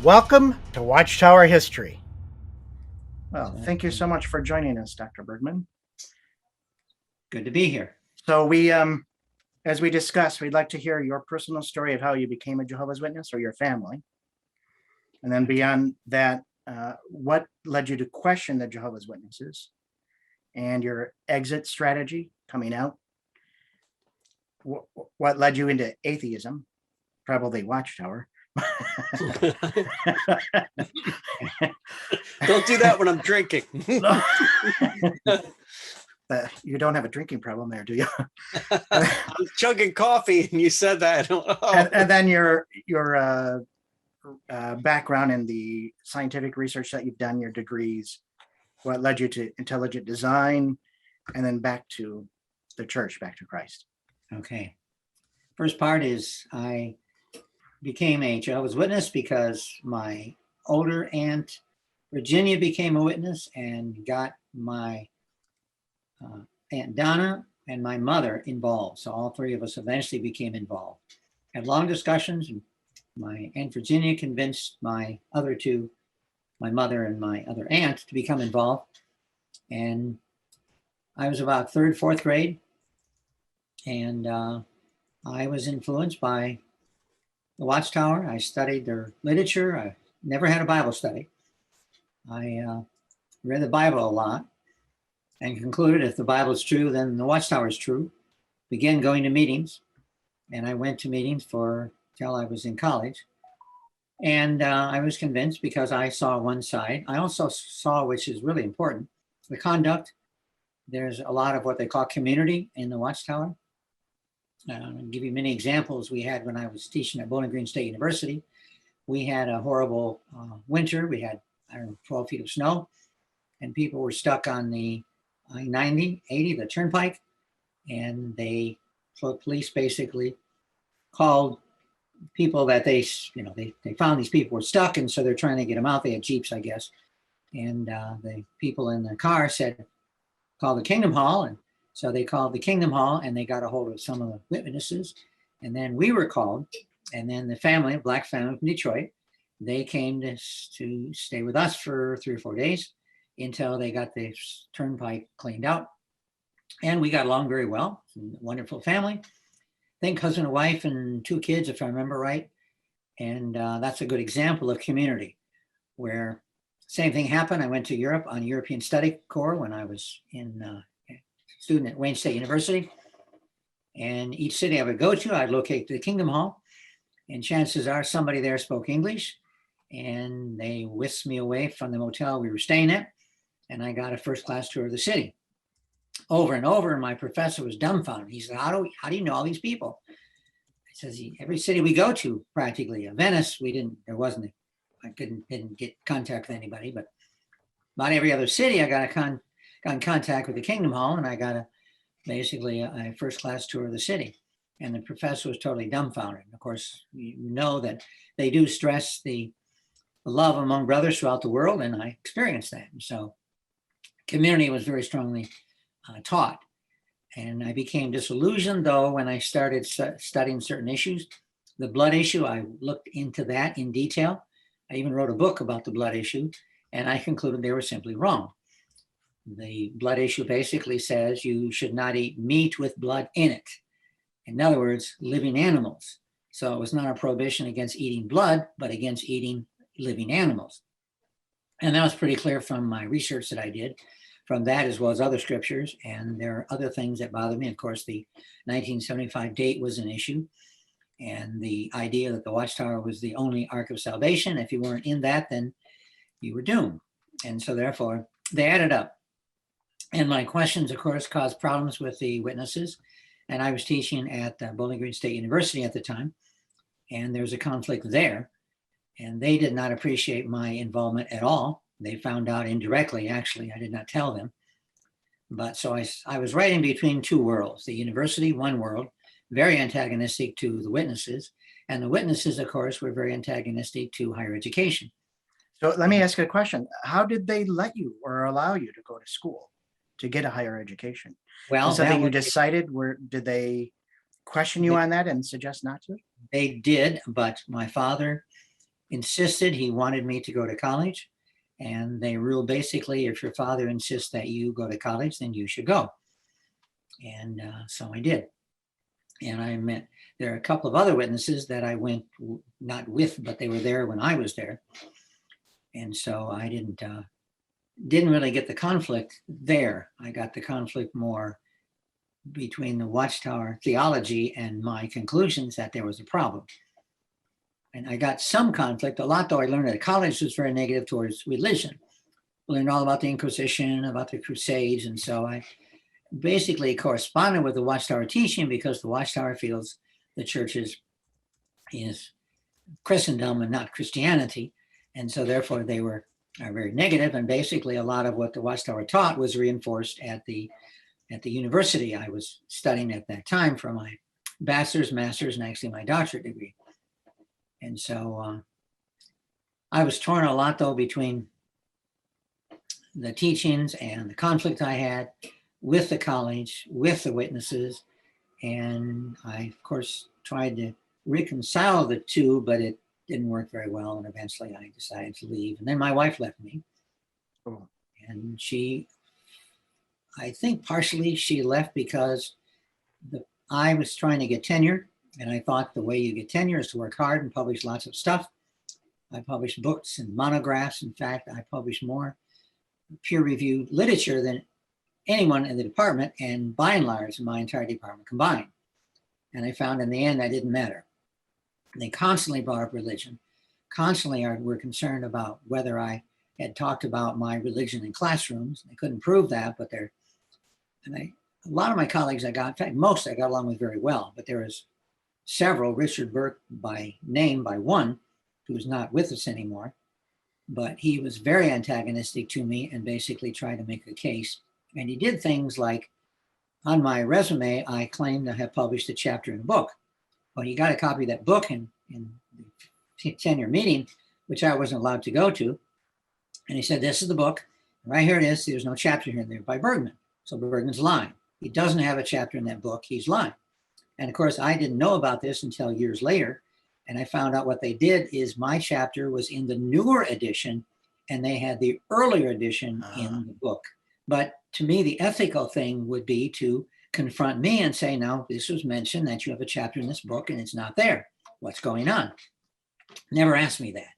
Welcome to Watchtower History. Well, thank you so much for joining us, Dr. Bergman. Good to be here. So as we discussed, we'd like to hear your personal story of how you became a Jehovah's Witness or your family. And then beyond that, what led you to question the Jehovah's Witnesses and your exit strategy coming out? What led you into atheism? Probably Watchtower. Don't do that when I'm drinking. You don't have a drinking problem there, do you? I'm chugging coffee and you said that. And then your background in the scientific research that you've done, your degrees, what led you to intelligent design, and then back to the church, back to Christ. Okay. First part is I became a Jehovah's Witness because my older aunt Virginia became a witness and got my Aunt Donna and my mother involved. So all three of us eventually became involved. Had long discussions. And my Aunt Virginia convinced my other two, my mother and my other aunt, to become involved. And I was about third, fourth grade. And I was influenced by the Watchtower. I studied their literature. I never had a Bible study. I read the Bible a lot and concluded if the Bible is true, then the Watchtower is true. Began going to meetings, and I went to meetings till I was in college. And I was convinced because I saw one side. I also saw, which is really important, the conduct. There's a lot of what they call community in the Watchtower. I'll give you many examples we had when I was teaching at Bowling Green State University. We had a horrible winter. We had, 12 feet of snow, and people were stuck on the 90, 80, the turnpike, and police basically called people that they found these people were stuck, and so they're trying to get them out. They had Jeeps, I guess, and the people in the car said, call the Kingdom Hall, and so they called the Kingdom Hall, and they got a hold of some of the witnesses, and then we were called, and then the family, black family from Detroit, they came to stay with us for 3 or 4 days until they got the turnpike cleaned out. And we got along very well. Wonderful family. I think husband and wife and 2 kids, if I remember right. And that's a good example of community where same thing happened. I went to Europe on European Study Corps when I was student at Wayne State University. And each city I would go to, I'd locate the Kingdom Hall. And chances are somebody there spoke English. And they whisked me away from the motel we were staying at. And I got a first-class tour of the city. Over and over, my professor was dumbfounded. He said, how do you know all these people? He says, every city we go to, practically. Venice, I didn't get contact with anybody, but about every other city, I got in contact with the Kingdom Hall, and I got basically a first-class tour of the city. And the professor was totally dumbfounded. Of course, you know that they do stress the love among brothers throughout the world, and I experienced that. And so community was very strongly taught. And I became disillusioned, though, when I started studying certain issues. The blood issue, I looked into that in detail. I even wrote a book about the blood issue, and I concluded they were simply wrong. The blood issue basically says you should not eat meat with blood in it. In other words, living animals. So it was not a prohibition against eating blood, but against eating living animals. And that was pretty clear from my research that I did, from that as well as other scriptures. And there are other things that bother me. Of course, the 1975 date was an issue. And the idea that the Watchtower was the only ark of salvation. If you weren't in that, then you were doomed. And so therefore, they added up. And my questions, of course, caused problems with the witnesses. And I was teaching at Bowling Green State University at the time. And there was a conflict there. And they did not appreciate my involvement at all. They found out indirectly, actually. I did not tell them. But so I was right in between 2 worlds. The university, one world, very antagonistic to the witnesses. And the witnesses, of course, were very antagonistic to higher education. So let me ask you a question. How did they let you or allow you to go to school to get a higher education? Well, is something you decided? Did they question you on that and suggest not to? They did, but my father insisted he wanted me to go to college. And they rule basically, if your father insists that you go to college, then you should go. And so I did. And I met, there are a couple of other witnesses that I went not with, but they were there when I was there. And so I didn't really get the conflict there. I got the conflict more between the Watchtower theology and my conclusions that there was a problem. And I got some conflict, a lot though I learned at college was very negative towards religion. I learned all about the Inquisition, about the Crusades. And so I basically corresponded with the Watchtower Teaching because the Watchtower feels the church is Christendom and not Christianity. And so therefore they are very negative. And basically a lot of what the Watchtower taught was reinforced at the university I was studying at that time for my bachelor's, master's, and actually my doctorate degree. And so I was torn a lot though between the teachings and the conflict I had with the college, with the witnesses. And I, of course, tried to reconcile the two, but it didn't work very well. And eventually I decided to leave. And then my wife left me. Oh. And she, I think partially she left because I was trying to get tenure. And I thought the way you get tenure is to work hard and publish lots of stuff. I published books and monographs. In fact, I published more peer-reviewed literature than anyone in the department, and by and large, my entire department combined. And I found in the end that didn't matter. They constantly brought up religion, constantly were concerned about whether I had talked about my religion in classrooms. They couldn't prove that, but a lot of my colleagues I got, in fact, most I got along with very well, but there was several, Richard Burke by name, by one, who's not with us anymore, but he was very antagonistic to me and basically tried to make a case. And he did things like, on my resume, I claimed to have published a chapter in a book. Well, he got a copy of that book in the tenure meeting, which I wasn't allowed to go to. And he said, this is the book. Right here it is. There's no chapter here and there by Bergman. So Bergman's lying. He doesn't have a chapter in that book. He's lying. And of course, I didn't know about this until years later. And I found out what they did is my chapter was in the newer edition and they had the earlier edition in the book. But to me, the ethical thing would be to confront me and say, now, this was mentioned that you have a chapter in this book and it's not there. What's going on? Never asked me that.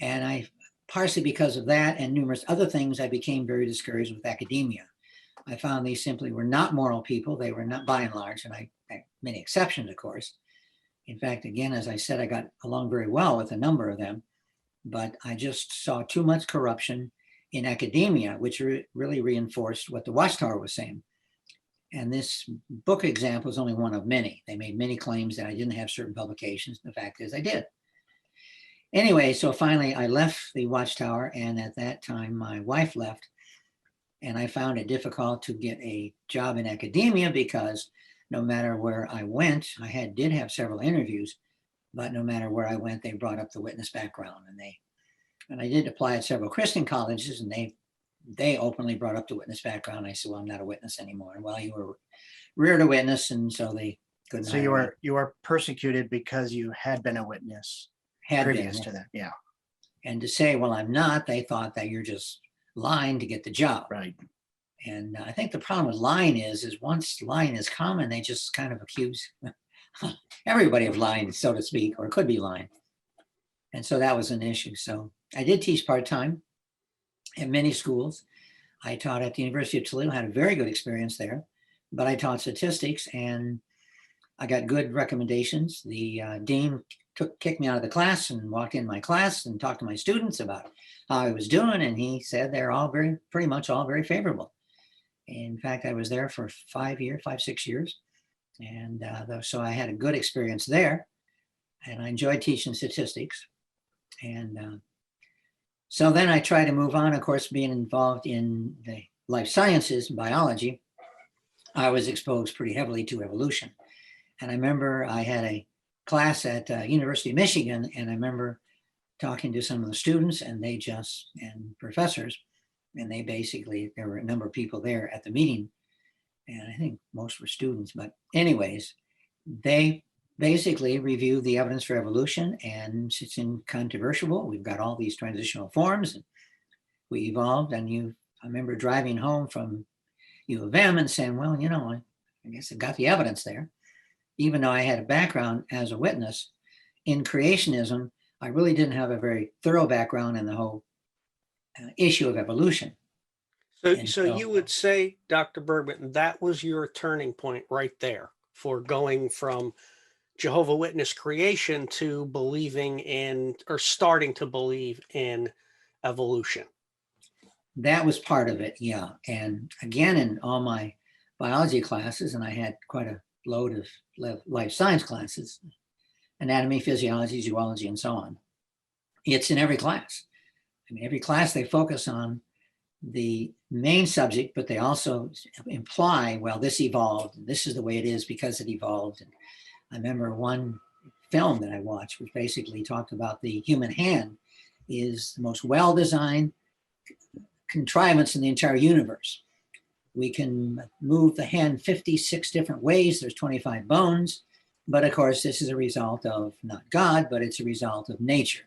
And I, partially because of that and numerous other things, I became very discouraged with academia. I found these simply were not moral people. They were not, by and large, and I many exceptions, of course. In fact, again, as I said, I got along very well with a number of them, but I just saw too much corruption in academia, which really reinforced what the Watchtower was saying. And this book example is only one of many. They made many claims that I didn't have certain publications. The fact is I did. Anyway, so finally I left the Watchtower, and at that time my wife left, and I found it difficult to get a job in academia because no matter where I went, I did have several interviews, but no matter where I went, they brought up the witness background, and I did apply at several Christian colleges, and they openly brought up the witness background. I said, well, I'm not a witness anymore. And well, you were reared a witness, and so they couldn't. So you were persecuted because you had been a witness previous to that. Yeah. And to say, well, I'm not, they thought that you're just lying to get the job. Right. And I think the problem with lying is once lying is common, they just kind of accuse everybody of lying, so to speak, or could be lying. And so that was an issue. So I did teach part-time at many schools. I taught at the University of Toledo, had a very good experience there, but I taught statistics and I got good recommendations. The dean kicked me out of the class and walked in my class and talked to my students about how I was doing. And he said they're all pretty much all very favorable. In fact, I was there for 5, 6 years. And so I had a good experience there and I enjoyed teaching statistics. And so then I tried to move on, of course, being involved in the life sciences, biology. I was exposed pretty heavily to evolution. And I remember I had a class at University of Michigan, and I remember talking to some of the students and professors, and there were a number of people there at the meeting, and I think most were students, but anyways, they basically review the evidence for evolution, and it's incontrovertible. We've got all these transitional forms, and we evolved. And I remember driving home from U of M and saying, well, I guess I got the evidence there. Even though I had a background as a witness in creationism, I really didn't have a very thorough background in the whole issue of evolution. So you would say, Dr. Bergman, that was your turning point right there for going from Jehovah Witness creation to believing in, or starting to believe in, evolution. That was part of it, yeah. And again, in all my biology classes, and I had quite a load of life science classes, anatomy, physiology, zoology, and so on. It's in every class. I mean, every class they focus on the main subject, but they also imply, well, this evolved, and this is the way it is because it evolved. And I remember one film that I watched, which basically talked about the human hand is the most well-designed contrivance in the entire universe. We can move the hand 56 different ways. There's 25 bones. But of course, this is a result of not God, but it's a result of nature.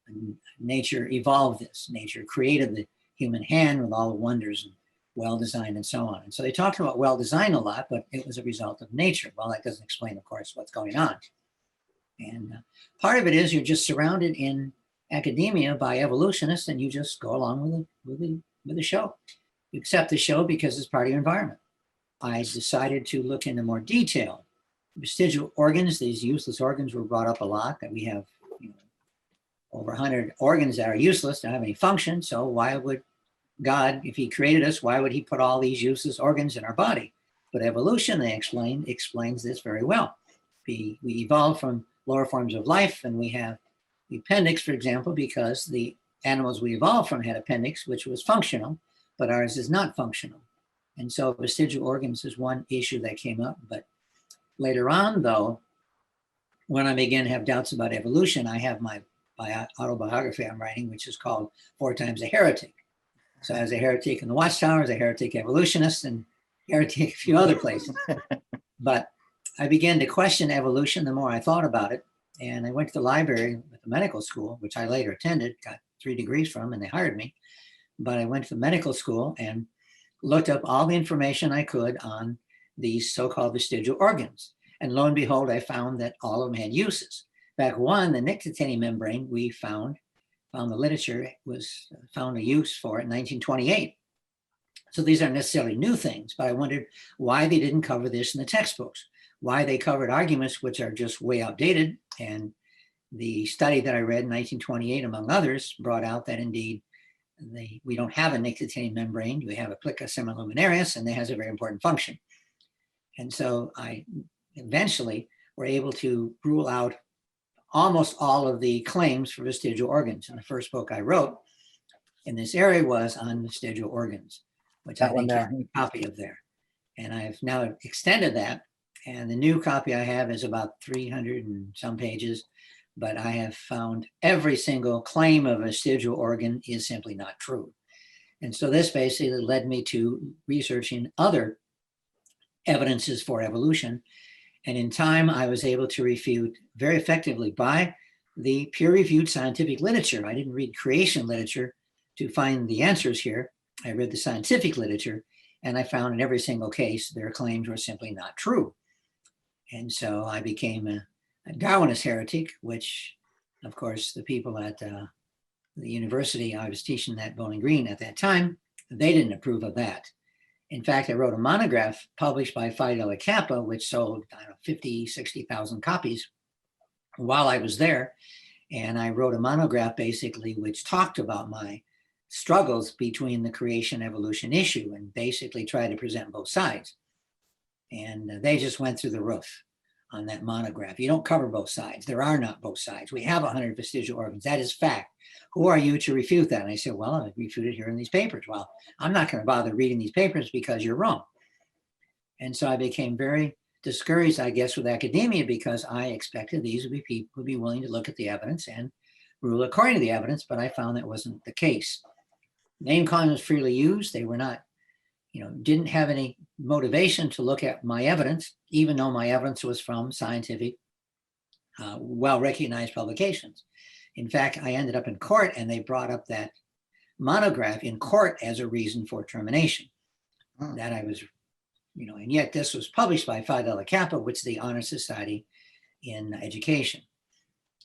And nature evolved this. Nature created the human hand with all the wonders and well-designed and so on. And so they talked about well-designed a lot, but it was a result of nature. Well, that doesn't explain, of course, what's going on. And part of it is you're just surrounded in academia by evolutionists, and you just go along with the show. You accept the show because it's part of your environment. I decided to look into more detail. Vestigial organs, these useless organs were brought up a lot, that we have over 100 organs that are useless, don't have any function. So why would God, if he created us, why would he put all these useless organs in our body? But evolution, they explains this very well. We evolved from lower forms of life, and we have the appendix, for example, because the animals we evolved from had appendix, which was functional, but ours is not functional. And so vestigial organs is one issue that came up. But later on, though, when I began to have doubts about evolution, I have my autobiography I'm writing, which is called 4 Times a Heretic. So as a heretic in the Watchtower, as a heretic evolutionist, and heretic a few other places. But I began to question evolution the more I thought about it. And I went to the library at the medical school, which I later attended, got 3 degrees from, and they hired me. But I went to the medical school and looked up all the information I could on these so-called vestigial organs. And lo and behold, I found that all of them had uses. Back one, the nictitating membrane, we found the literature was found a use for it in 1928. So these aren't necessarily new things, but I wondered why they didn't cover this in the textbooks, why they covered arguments which are just way outdated. And the study that I read in 1928, among others, brought out that indeed we don't have a nictitating membrane. We have a plica semiluminarius, and that has a very important function. And so I eventually were able to rule out almost all of the claims for vestigial organs. And the first book I wrote in this area was on vestigial organs, which I think you have a copy of there. And I've now extended that. And the new copy I have is about 300 and some pages, but I have found every single claim of a vestigial organ is simply not true. And so this basically led me to researching other evidences for evolution. And in time, I was able to refute very effectively by the peer-reviewed scientific literature. I didn't read creation literature to find the answers here. I read the scientific literature, and I found in every single case, their claims were simply not true. And so I became a Darwinist heretic, which, of course, the people at the university I was teaching at Bowling Green at that time, they didn't approve of that. In fact, I wrote a monograph published by Phi Delta Kappa, which sold, 50, 60,000 copies while I was there. And I wrote a monograph basically which talked about my struggles between the creation evolution issue and basically tried to present both sides. And they just went through the roof on that monograph. You don't cover both sides. There are not both sides. We have 100 vestigial organs. That is fact. Who are you to refute that? And I said, well, I refute it here in these papers. Well, I'm not going to bother reading these papers because you're wrong. And so I became very discouraged, I guess, with academia because I expected these would be people who would be willing to look at the evidence and rule according to the evidence, but I found that wasn't the case. Name calling was freely used. They were not, didn't have any motivation to look at my evidence, even though my evidence was from scientific well-recognized publications. In fact, I ended up in court and they brought up that monograph in court as a reason for termination. That I was, and yet this was published by Phi Delta Kappa, which is the Honor Society in Education.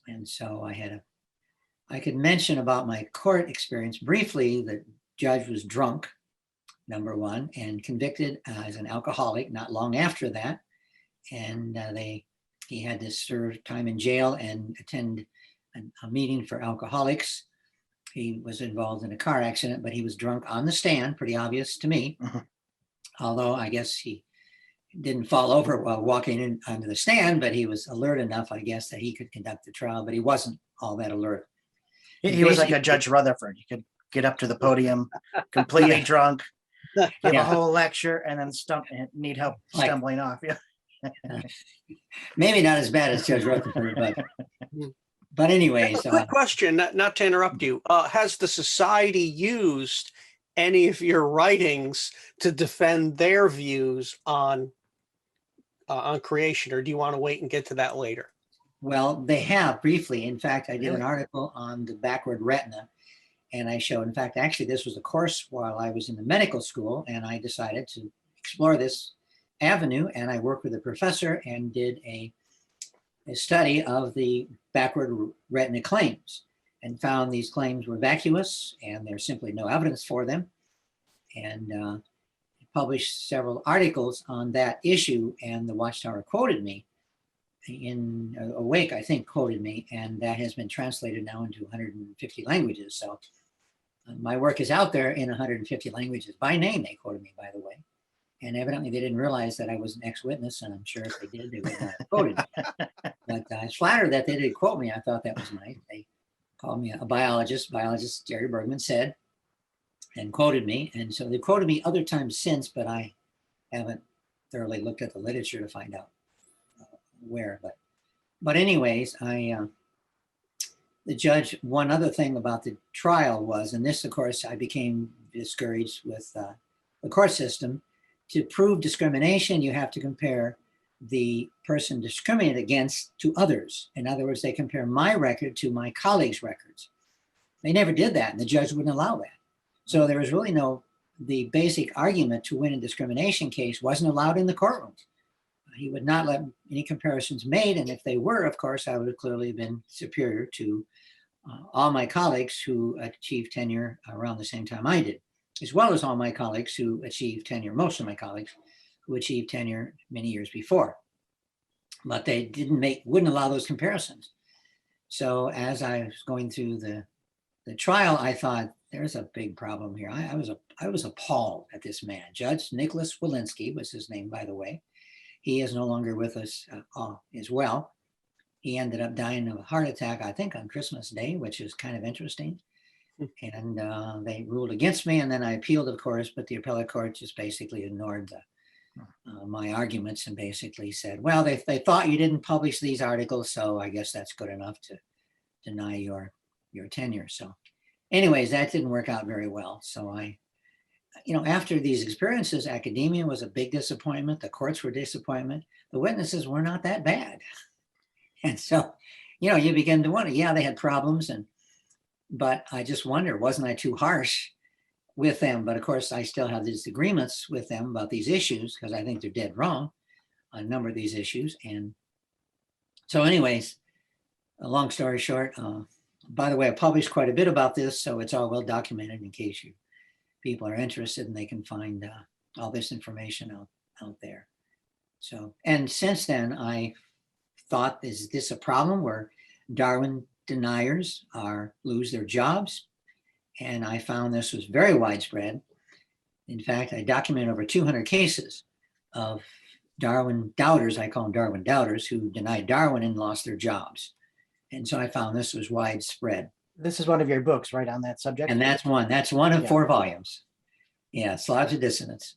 And so I could mention about my court experience briefly. The judge was drunk, number one, and convicted as an alcoholic not long after that. And he had to serve time in jail and attend a meeting for alcoholics. He was involved in a car accident, but he was drunk on the stand, pretty obvious to me. Although I guess he didn't fall over while walking in onto the stand, but he was alert enough, I guess, that he could conduct the trial, but he wasn't all that alert. He was like a Judge Rutherford. He could get up to the podium completely drunk, give a whole lecture, and then need help stumbling off. Yeah. Maybe not as bad as Judge Rutherford, but anyway. So, quick question, not to interrupt you. Has the society used any of your writings to defend their views on creation, or do you want to wait and get to that later? Well, they have briefly. In fact, I did an article on the backward retina, and I showed, in fact, actually, this was a course while I was in the medical school, and I decided to explore this avenue, and I worked with a professor and did a study of the backward retina claims, and found these claims were vacuous and there's simply no evidence for them, and published several articles on that issue. And the Watchtower quoted me in Awake, I think, quoted me, and that has been translated now into 150 languages. So my work is out there in 150 languages. By name, they quoted me, by the way. And evidently they didn't realize that I was an ex-witness, and I'm sure if they did, they would not have quoted me. But I was flattered that they did quote me. I thought that was nice. They called me a biologist. Biologist Jerry Bergman said, and quoted me. And so they quoted me other times since, but I haven't thoroughly looked at the literature to find out where. But anyways, the judge, one other thing about the trial was, and this, of course, I became discouraged with the court system. To prove discrimination, you have to compare the person discriminated against to others. In other words, they compare my record to my colleagues' records. They never did that, and the judge wouldn't allow that. So there was really the basic argument to win a discrimination case wasn't allowed in the courtroom. He would not let any comparisons made, and if they were, of course, I would have clearly been superior to all my colleagues who achieved tenure around the same time I did, as well as all my colleagues who achieved tenure, most of my colleagues who achieved tenure many years before. But they wouldn't allow those comparisons. So as I was going through the trial, I thought, there's a big problem here. I was appalled at this man. Judge Nicholas Walensky was his name, by the way. He is no longer with us as well. He ended up dying of a heart attack, I think, on Christmas Day, which is kind of interesting. And they ruled against me, and then I appealed, of course, but the appellate court just basically ignored my arguments and basically said, well, they thought you didn't publish these articles, so I guess that's good enough to deny your tenure. So anyways, that didn't work out very well. So after these experiences, academia was a big disappointment. The courts were a disappointment. The witnesses were not that bad. And so, you begin to wonder, they had problems, but I just wonder, wasn't I too harsh with them? But of course, I still have these agreements with them about these issues because I think they're dead wrong on a number of these issues. And so anyways, a long story short, by the way, I published quite a bit about this, so it's all well documented in case people are interested and they can find all this information out there. So, and since then, I thought, is this a problem where Darwin deniers lose their jobs? And I found this was very widespread. In fact, I documented over 200 cases of Darwin doubters, I call them Darwin doubters, who denied Darwin and lost their jobs. And so I found this was widespread. This is one of your books, right, on that subject? And that's one of 4 volumes. Yeah, Slabs of Dissonance.